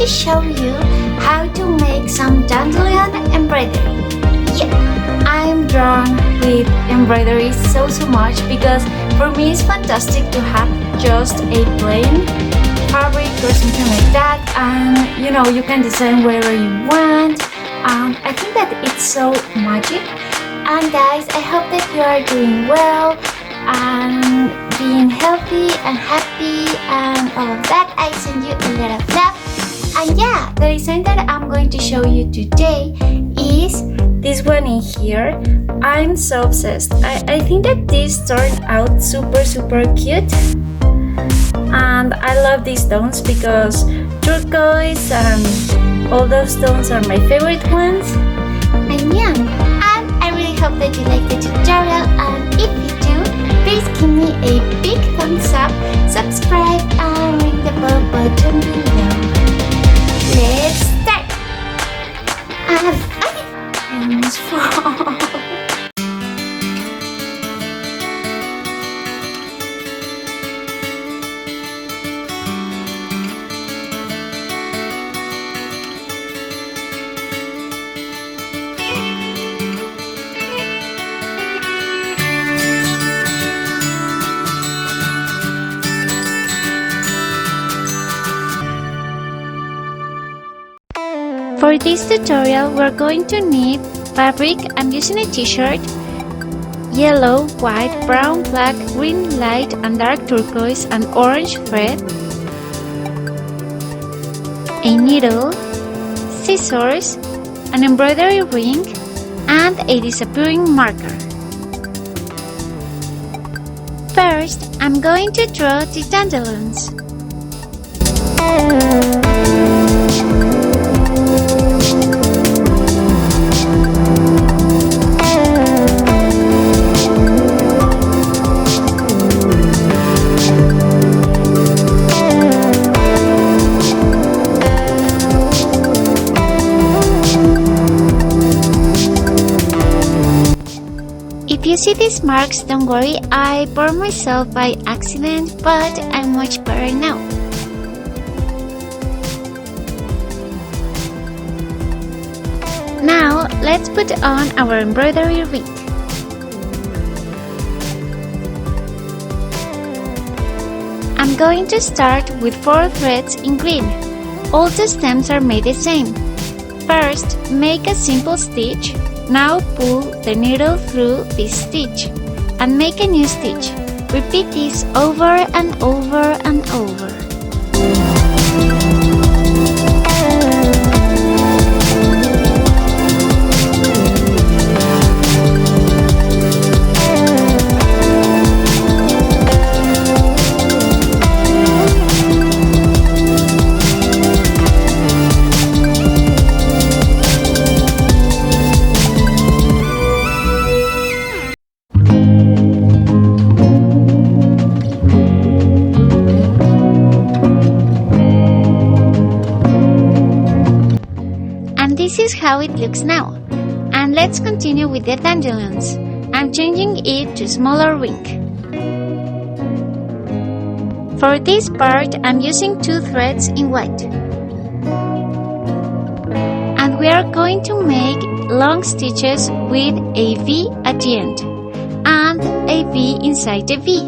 to show you how to make some dandelion embroidery. Yeah, I'm drawn with embroidery so much because for me it's fantastic to have just a plain fabric or something like that, and you can design wherever you want. I think that it's so magic. And guys, I hope that you are doing well and being healthy and happy and all of that. I send you a lot of love. And yeah, the design that I'm going to show you today is this one in here. I'm so obsessed. I think that this turned out super cute. And I love these stones because turquoise and all those stones are my favorite ones. And yeah, and I really hope that you like the tutorial, and if you do, please give me a big thumbs up, subscribe and ring the bell button below. Let's start! And for this tutorial, we're going to need fabric. I'm using a t-shirt, yellow, white, brown, black, green, light and dark turquoise and orange thread, a needle, scissors, an embroidery ring, and a disappearing marker. First, I'm going to draw the dandelions. If you see these marks, don't worry, I burned myself by accident, but I'm much better now. Now, let's put on our embroidery ring. I'm going to start with 4 threads in green. All the stems are made the same. First, make a simple stitch. Now pull the needle through this stitch and make a new stitch. Repeat this over and over and over. This is how it looks now. And let's continue with the dandelions. I'm changing it to smaller ring. For this part, I'm using 2 threads in white. And we are going to make long stitches with a V at the end and a V inside the V.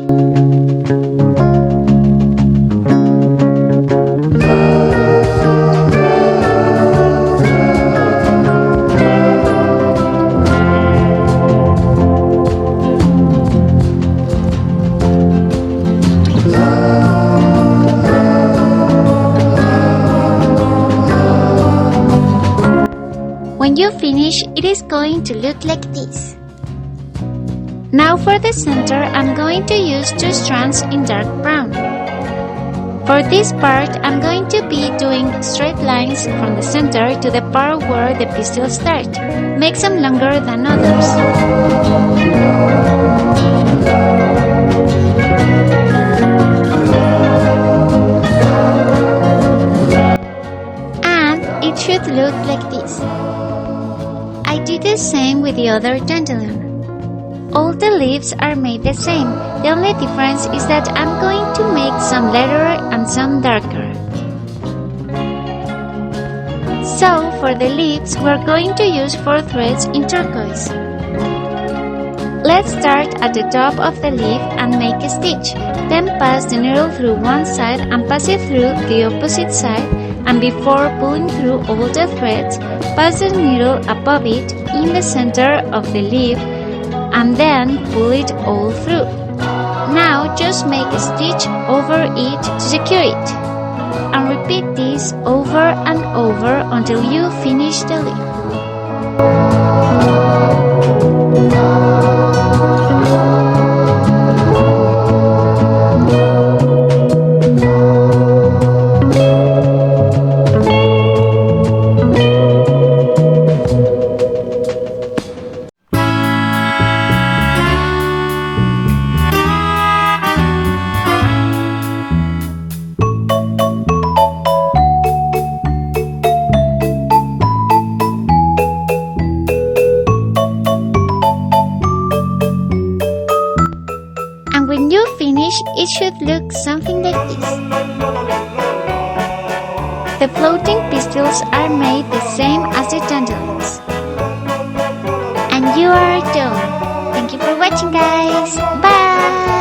When you finish, it is going to look like this. Now for the center, I'm going to use 2 strands in dark brown. For this part, I'm going to be doing straight lines from the center to the part where the pistils start. Make some longer than others. And it should look like this. I did the same with the other dandelion. All the leaves are made the same. The only difference is that I'm going to make some lighter and some darker. So for the leaves, we're going to use 4 threads in turquoise. Let's start at the top of the leaf and make a stitch. Then pass the needle through one side and pass it through the opposite side, and before pulling through all the threads, pass the needle above it in the center of the leaf and then pull it all through. Now just make a stitch over it to secure it, and repeat this over and over until you finish the leaf. And when you finish, it should look something like this. The floating pistils are made the same as the dandelions. And you are done. Thank you for watching, guys. Bye!